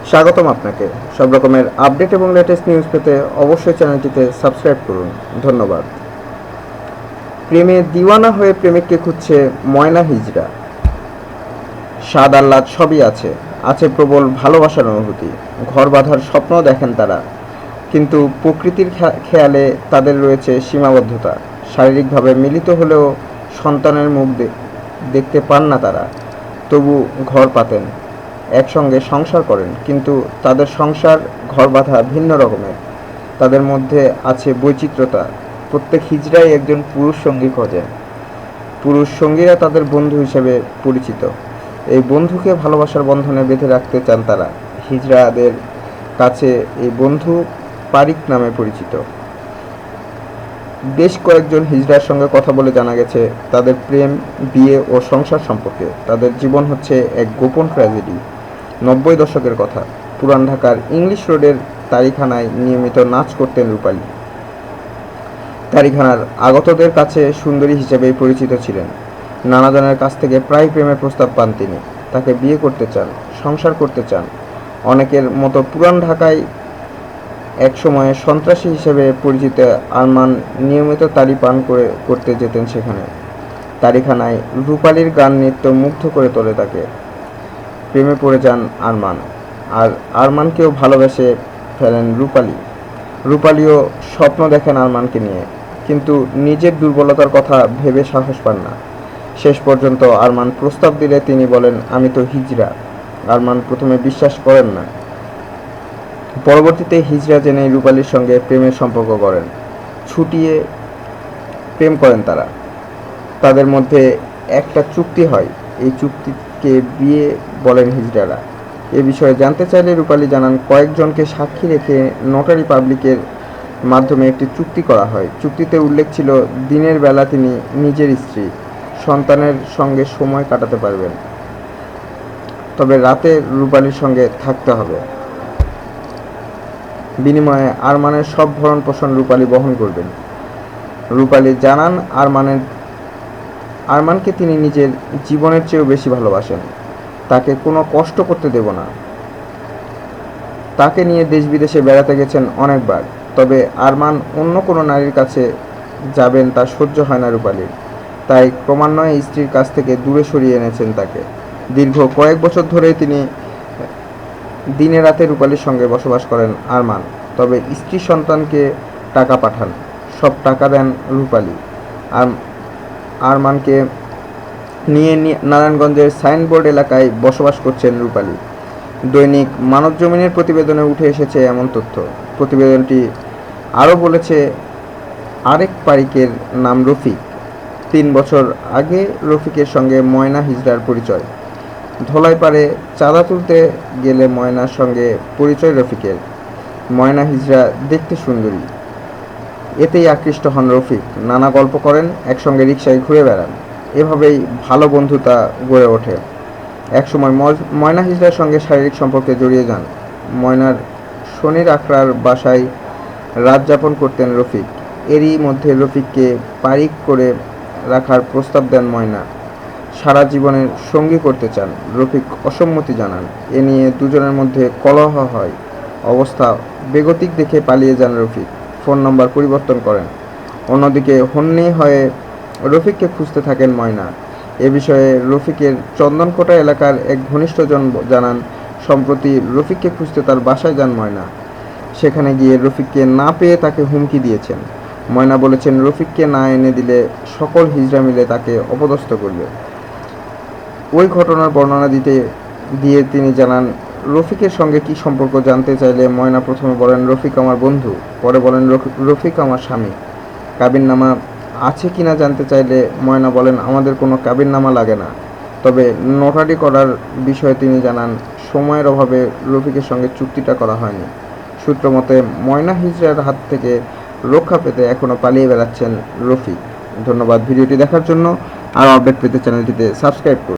স্বাগতম আপনাকে। সব রকমের আপডেট এবং লেটেস্ট নিউজ পেতে অবশ্যই চ্যানেলটিতে সাবস্ক্রাইব করুন। ধন্যবাদ। প্রেমে দিওয়ানা হয়ে প্রেমিককে খুঁজছে ময়না হিজড়া। স্বাদ আহ্লাদ সবই আছে, আছে প্রবল ভালোবাসার অনুভূতি, ঘর বাঁধার স্বপ্নও দেখেন তারা। কিন্তু প্রকৃতির খেয়ালে তাদের রয়েছে সীমাবদ্ধতা। শারীরিকভাবে মিলিত হলেও সন্তানের মুখ দেখতে পান না তারা। তবু ঘর পাতেন, একসঙ্গে সংসার করেন, কিন্তু তাদের সংসার ঘর বাঁধা ভিন্ন রকমের। তাদের মধ্যে আছে বৈচিত্র্যতা। প্রত্যেক হিজড়াই একজন পুরুষ সঙ্গী খোঁজেন। পুরুষ সঙ্গীরা তাদের বন্ধু হিসেবে পরিচিত। এই বন্ধুকে ভালোবাসার বন্ধনে বেঁধে রাখতে চান তারা। হিজড়াদের কাছে এই বন্ধু পারিক নামে পরিচিত। বেশ কয়েকজন হিজড়ার সঙ্গে কথা বলে জানা গেছে তাদের প্রেম, বিয়ে ও সংসার সম্পর্কে। তাদের জীবন হচ্ছে এক গোপন ট্র্যাজেডি। 90 দশকের কথা। পুরান ঢাকার ইংলিশ রোডের তারিখানায় নিয়মিত নাচ করতেন রূপালী। তারিখানার আগতদের কাছে সুন্দরী হিসেবেই পরিচিত ছিলেন। নানাজনের কাছ থেকে প্রায় প্রেমের প্রস্তাব পান তিনি। তাকে বিয়ে করতে চান, সংসার করতে চান। অনেকের মতো পুরান ঢাকায় একসময়ে সন্ত্রাসী হিসেবে পরিচিত আরমান নিয়মিত তারি পান করতে যেতেন সেখানে। তারিখানায় রূপালীর গান নৃত্য মুগ্ধ করে তোলে তাকে। প্রেমে পড়ে যান আরমান, আর আরমানকেও ভালোবেসে ফেলেন রূপালী। রূপালীও স্বপ্ন দেখেন আরমানকে নিয়ে, কিন্তু নিজের দুর্বলতার কথা ভেবে সাহস পান না। শেষ পর্যন্ত আরমান প্রস্তাব দিলে তিনি বলেন, আমি তো হিজড়া। আরমান প্রথমে বিশ্বাস করেন না। পরবর্তীতে হিজড়া জেনে রূপালীর সঙ্গে প্রেমের সম্পর্ক করেন। ছুটিয়ে প্রেম করেন তারা। তাদের মধ্যে একটা চুক্তি হয়। এই চুক্তিকে বিয়ে বলেন হিজড়ারা। এ বিষয়ে জানতে চাইলে রূপালী জানান, কয়েকজনকে সাক্ষী রেখে নোটারি পাবলিকের মাধ্যমে একটি চুক্তি করা হয়। চুক্তিতে উল্লেখ ছিল, দিনের বেলা তিনি নিজের স্ত্রী, সন্তানের সঙ্গে সময় কাটাতে পারবেন, তবে রাতে রূপালীর সঙ্গে থাকতে হবে। বিনিময়ে আরমানের সব ভরণ পোষণ রূপালী বহন করবেন। রূপালী জানান, আরমানকে তিনি নিজের জীবনের চেয়েও বেশি ভালোবাসেন। তাকে কোনো কষ্ট করতে দেব না। তাকে নিয়ে দেশ বিদেশে বেড়াতে গেছেন অনেকবার, তবে আরমান অন্য কোনো নারীর কাছে যাবেন তা সহ্য হয় না রূপালীর। তাই ক্রমান্বয়ে স্ত্রীর কাছ থেকে দূরে সরিয়ে এনেছেন তাকে। দীর্ঘ কয়েক বছর ধরে তিনি দিনে রাতে রূপালীর সঙ্গে বসবাস করেন আরমান, তবে স্ত্রী সন্তানকে টাকা পাঠান। সব টাকা দেন রূপালী। আরমানকে নিয়ে নারায়ণগঞ্জের সাইনবোর্ড এলাকায় বসবাস করছেন রূপালী। দৈনিক মানবজমিনের প্রতিবেদনে উঠে এসেছে এমন তথ্য। প্রতিবেদনটি আরও বলেছে, আরেক পারিকের নাম রফিক। 3 বছর আগে রফিকের সঙ্গে ময়না হিজড়ার পরিচয়। ধলাইপাড়ে চাঁদা তুলতে গেলে ময়নার সঙ্গে পরিচয় রফিকের। ময়না হিজড়া দেখতে সুন্দরী, এতেই আকৃষ্ট হন রফিক। নানা গল্প করেন, একসঙ্গে রিকশায় ঘুরে বেড়ান। এভাবেই ভালো বন্ধুতা গড়ে ওঠে। একসময় ময়না হিজড়ার সঙ্গে শারীরিক সম্পর্কে জড়িয়ে যান। ময়নার শনির আখড়ার বাসায় রাত যাপন করতেন রফিক। এরই মধ্যে রফিককে পারিক করে রাখার প্রস্তাব দেন ময়না। সারা জীবনের সঙ্গী করতে চান। রফিক অসম্মতি জানান। এ নিয়ে দুজনের মধ্যে কলহ হয়। অবস্থা বেগতিক দেখে পালিয়ে যান রফিক। ফোন নম্বর পরিবর্তন করেন। অন্যদিকে হন্যে হয়ে রফিককে খুঁজতে থাকেন ময়না। এ বিষয়ে রফিকের চন্দনকোটা এলাকার এক ঘনিষ্ঠজন জানান, সম্প্রতি রফিককে খুঁজতে তার বাসায় যান ময়না। সেখানে গিয়ে রফিককে না পেয়ে তাকে হুমকি দিয়েছেন। ময়না বলেছেন, রফিককে না এনে দিলে সকল হিজড়া মিলে তাকে অপদস্থ করবে। ওই ঘটনার বর্ণনা দিয়ে তিনি জানান, রফিকের সঙ্গে কী সম্পর্ক জানতে চাইলে ময়না প্রথমে বলেন, রফিক আমার বন্ধু। পরে বলেন, রফিক আমার স্বামী। কাবিননামা আছে কিনা জানতে চাইলে ময়না বলেন, আমাদের কোনো কাবিননামা লাগে না, তবে নোটারি করার বিষয়ে তিনি জানান, সময়ের অভাবে রফিকের সঙ্গে চুক্তিটা করা হয়নি। সূত্র মতে, ময়না হিজড়ার হাত থেকে রক্ষা পেতে এখনও পালিয়ে বেড়াচ্ছেন রফিক। ধন্যবাদ ভিডিওটি দেখার জন্য। আরও আপডেট পেতে চ্যানেলটিতে সাবস্ক্রাইব করুন।